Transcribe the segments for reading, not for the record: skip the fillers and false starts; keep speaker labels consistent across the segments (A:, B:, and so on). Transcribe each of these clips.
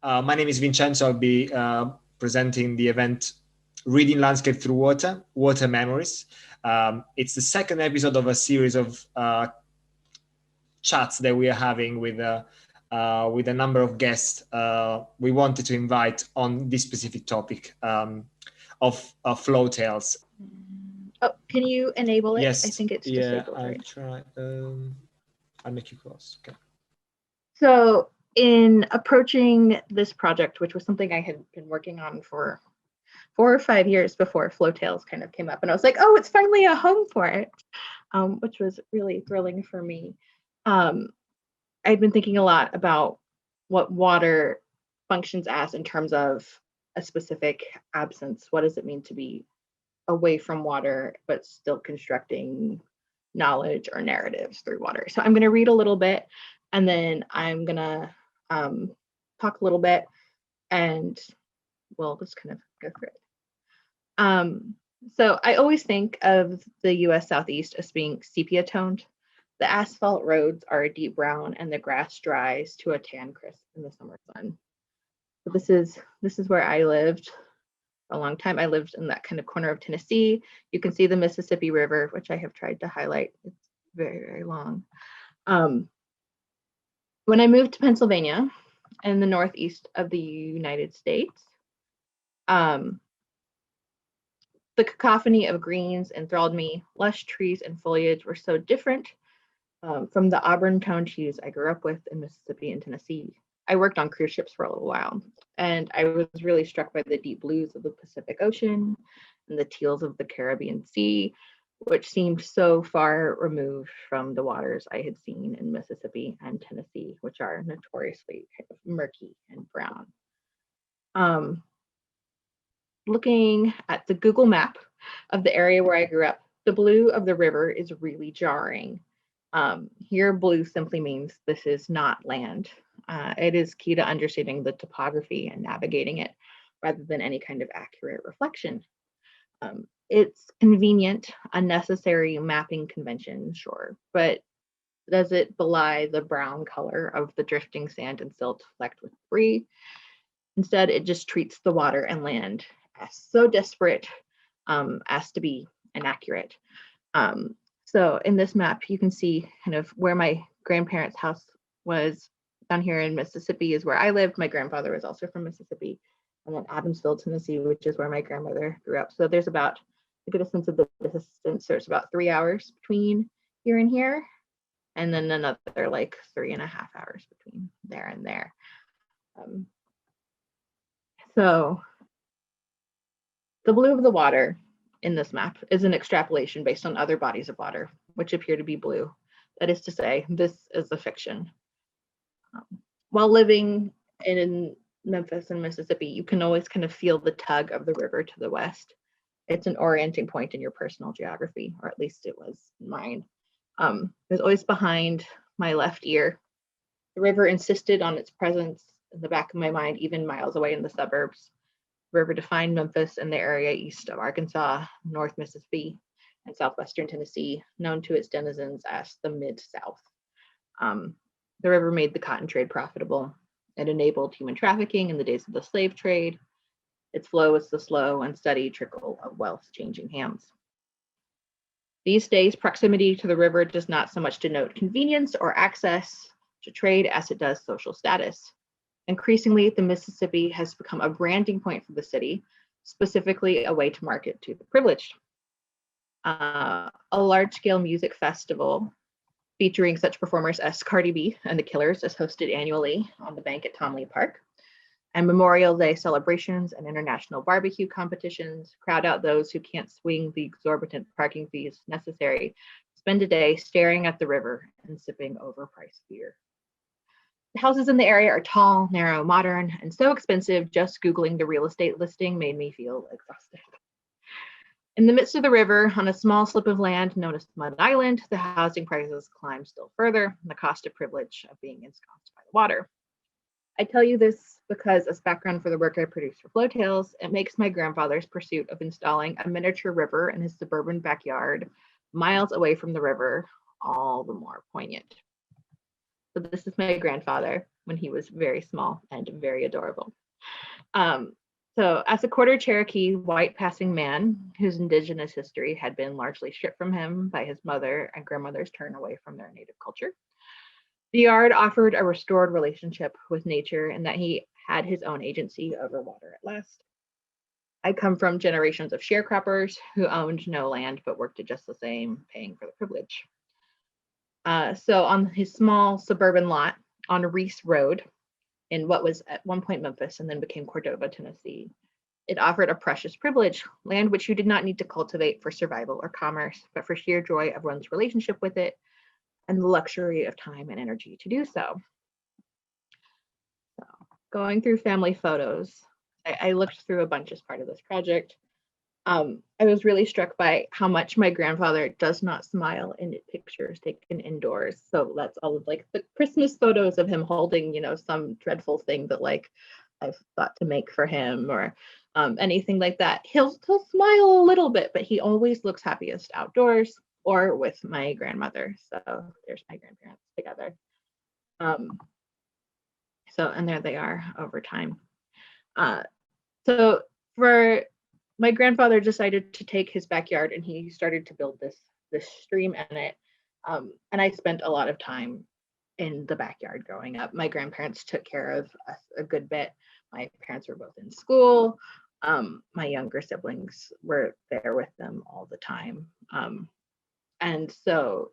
A: My name is Vincenzo. I'll be presenting the event Reading Landscape Through Water, Water Memories. It's the second episode of a series of chats that we are having with a number of guests we wanted to invite on this specific topic of flow tales.
B: Oh, can you enable it?
A: Yes.
B: I think it's
A: disabled. Yeah,
B: right?
A: I'll try. I'll make you close. Okay.
B: So in approaching this project, which was something I had been working on for 4 or 5 years before Flow Tales kind of came up, and I was like, oh, it's finally a home for it, which was really thrilling for me. I'd been thinking a lot about what water functions as in terms of a specific absence. What does it mean to be away from water, but still constructing knowledge or narratives through water? So I'm going to read a little bit, and then I'm going to talk a little bit, and we'll just kind of go through it. So I always think of the US Southeast as being sepia toned. The asphalt roads are a deep brown and the grass dries to a tan crisp in the summer sun. But this is where I lived a long time. I lived in that kind of corner of Tennessee. You can see the Mississippi River, which I have tried to highlight. It's very, very long. When I moved to Pennsylvania in the northeast of the United States, the cacophony of greens enthralled me. Lush trees and foliage were so different from the auburn toned hues I grew up with in Mississippi and Tennessee. I worked on cruise ships for a little while, and I was really struck by the deep blues of the Pacific Ocean and the teals of the Caribbean Sea, which seemed so far removed from the waters I had seen in Mississippi and Tennessee, which are notoriously kind of murky and brown. Looking at the Google map of the area where I grew up, the blue of the river is really jarring. Here, blue simply means this is not land. It is key to understanding the topography and navigating it rather than any kind of accurate reflection. It's convenient, unnecessary mapping convention, sure, but does it belie the brown color of the drifting sand and silt flecked with debris? Instead, it just treats the water and land as so desperate as to be inaccurate. So in this map, you can see kind of where my grandparents' house was. Down here in Mississippi is where I lived. My grandfather was also from Mississippi. And then Adamsville, Tennessee, which is where my grandmother grew up. So there's about, to get a sense of the distance, there's about 3 hours between here and here. And then another like 3.5 hours between there and there. So the blue of the water in this map is an extrapolation based on other bodies of water, which appear to be blue. That is to say, this is a fiction. While living in Memphis and Mississippi, you can always kind of feel the tug of the river to the west. It's an orienting point in your personal geography, or at least it was mine. It was always behind my left ear. The river insisted on its presence in the back of my mind, even miles away in the suburbs. The river defined Memphis and the area east of Arkansas, North Mississippi, and southwestern Tennessee, known to its denizens as the Mid-South. The river made the cotton trade profitable. It enabled human trafficking in the days of the slave trade. Its flow is the slow and steady trickle of wealth changing hands. These days, proximity to the river does not so much denote convenience or access to trade as it does social status. Increasingly, the Mississippi has become a branding point for the city, specifically a way to market to the privileged. A large-scale music festival featuring such performers as Cardi B and the Killers is hosted annually on the bank at Tom Lee Park. And Memorial Day celebrations and international barbecue competitions crowd out those who can't swing the exorbitant parking fees necessary to spend a day staring at the river and sipping overpriced beer. The houses in the area are tall, narrow, modern, and so expensive just Googling the real estate listing made me feel exhausted. In the midst of the river, on a small slip of land known as Mud Island, the housing prices climb still further, and the cost of privilege of being ensconced by the water. I tell you this because, as background for the work I produce for Flow Tales, it makes my grandfather's pursuit of installing a miniature river in his suburban backyard, miles away from the river, all the more poignant. So this is my grandfather. when he was very small and very adorable. So as a quarter Cherokee white passing man whose indigenous history had been largely stripped from him by his mother and grandmother's turn away from their native culture, the yard offered a restored relationship with nature in that he had his own agency over water at last. I come from generations of sharecroppers who owned no land but worked it just the same, paying for the privilege. So on his small suburban lot on Reese Road, in what was at one point Memphis and then became Cordova, Tennessee, it offered a precious privilege, land which you did not need to cultivate for survival or commerce, but for sheer joy of one's relationship with it and the luxury of time and energy to do so. So going through family photos, I looked through a bunch as part of this project. I was really struck by how much my grandfather does not smile in pictures taken indoors. So that's all of like the Christmas photos of him holding, you know, some dreadful thing that like I've thought to make for him or anything like that. He'll smile a little bit, but he always looks happiest outdoors or with my grandmother. So there's my grandparents together. So, and there they are over time. So for my grandfather decided to take his backyard and he started to build this stream in it. And I spent a lot of time in the backyard growing up. My grandparents took care of us a good bit. My parents were both in school. My younger siblings were there with them all the time. And so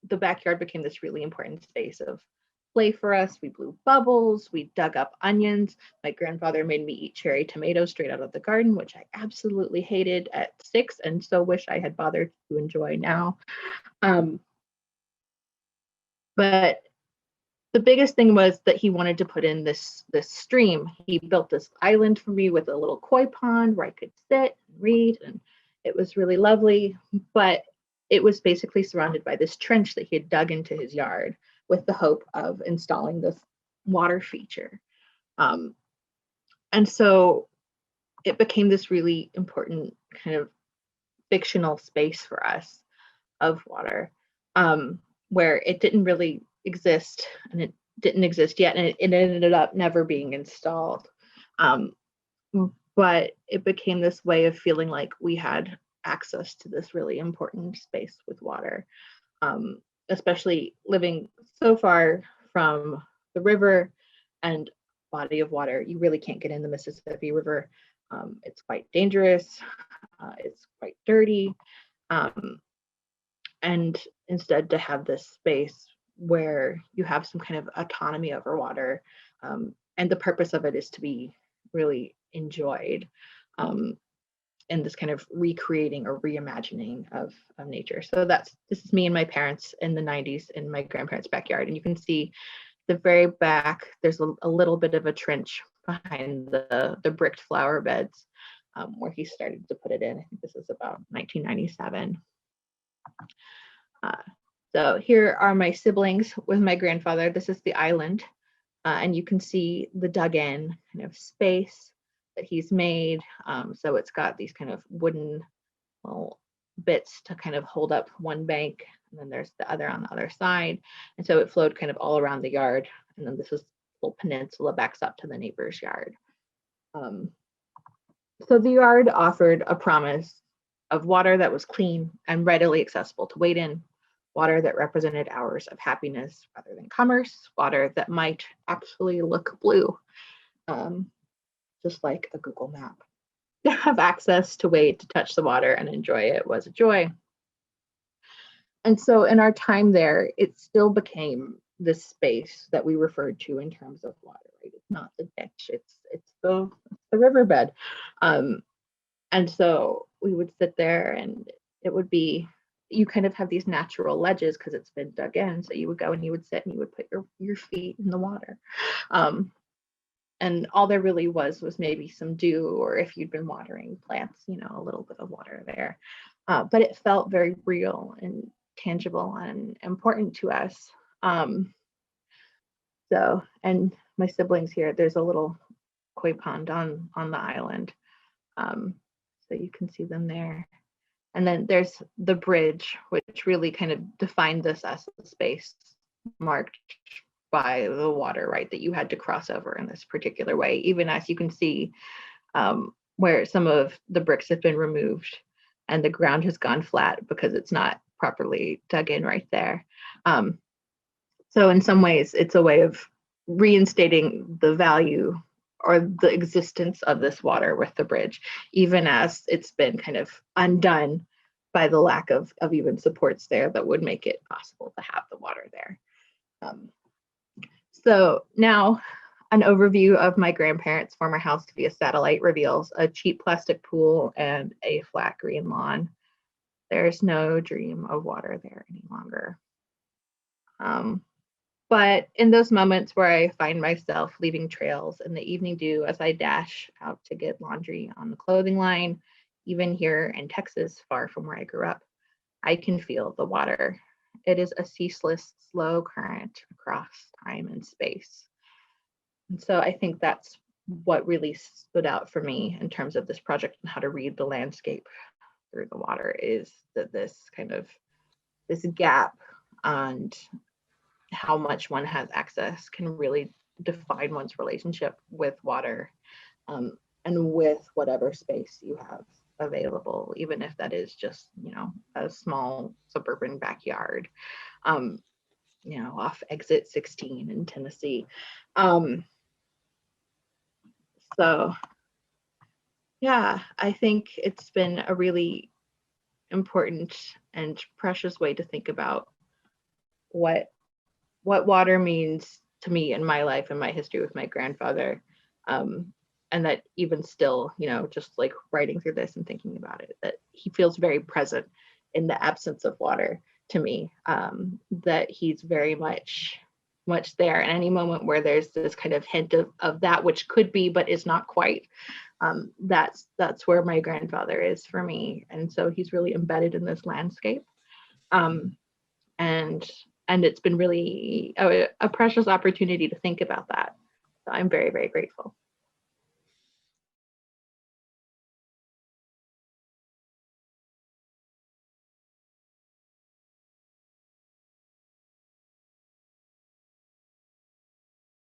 B: the backyard became this really important space of play for us. We blew bubbles, we dug up onions. My grandfather made me eat cherry tomatoes straight out of the garden, which I absolutely hated at 6 and so wish I had bothered to enjoy now. But the biggest thing was that he wanted to put in this stream. He built this island for me with a little koi pond where I could sit and read, and it was really lovely. But it was basically surrounded by this trench that he had dug into his yard with the hope of installing this water feature. And so it became this really important kind of fictional space for us of water, where it didn't really exist and it didn't exist yet, and it ended up never being installed. But it became this way of feeling like we had access to this really important space with water, especially living so far from the river and body of water. You really can't get in the Mississippi River. It's quite dangerous. It's quite dirty. And instead to have this space where you have some kind of autonomy over water, and the purpose of it is to be really enjoyed, in this kind of recreating or reimagining of nature. So this is me and my parents in the 90s in my grandparents' backyard. And you can see the very back, there's a little bit of a trench behind the bricked flower beds, where he started to put it in. I think this is about 1997. So here are my siblings with my grandfather. This is the island, and you can see the dug in kind of space that he's made. So it's got these kind of wooden little bits to kind of hold up one bank, and then there's the other on the other side. And so it flowed kind of all around the yard. And then this is little peninsula backs up to the neighbor's yard. So the yard offered a promise of water that was clean and readily accessible to wade in, water that represented hours of happiness rather than commerce, water that might actually look blue, just like a Google map. To have access to wade, to touch the water and enjoy it was a joy. And so in our time there, it still became this space that we referred to in terms of water, right? It's not the ditch, it's the riverbed. And so we would sit there and it would be, you kind of have these natural ledges because it's been dug in. So you would go and you would sit and you would put your feet in the water. And all there really was maybe some dew, or if you'd been watering plants, you know, a little bit of water there. But it felt very real and tangible and important to us. So, and my siblings here, there's a little koi pond on the island. So you can see them there. And then there's the bridge, which really kind of defined this as a space marked by the water, right, that you had to cross over in this particular way, even as you can see where some of the bricks have been removed and the ground has gone flat because it's not properly dug in right there. So in some ways, it's a way of reinstating the value or the existence of this water with the bridge, even as it's been kind of undone by the lack of even supports there that would make it possible to have the water there. So now an overview of my grandparents' former house via satellite reveals a cheap plastic pool and a flat green lawn. There's no dream of water there any longer. But in those moments where I find myself leaving trails in the evening dew as I dash out to get laundry on the clothing line, even here in Texas, far from where I grew up, I can feel the water. It is a ceaseless, slow current across time and space. And so I think that's what really stood out for me in terms of this project and how to read the landscape through the water, is that this gap and how much one has access can really define one's relationship with water, and with whatever space you have available, even if that is just, a small suburban backyard, off exit 16 in Tennessee. So yeah, I think it's been a really important and precious way to think about what water means to me in my life and my history with my grandfather. And that even still, just like writing through this and thinking about it, that he feels very present in the absence of water to me, that he's very much there. And any moment where there's this kind of hint of that which could be but is not quite, that's where my grandfather is for me. And so he's really embedded in this landscape. And it's been really a precious opportunity to think about that. So I'm very, very grateful.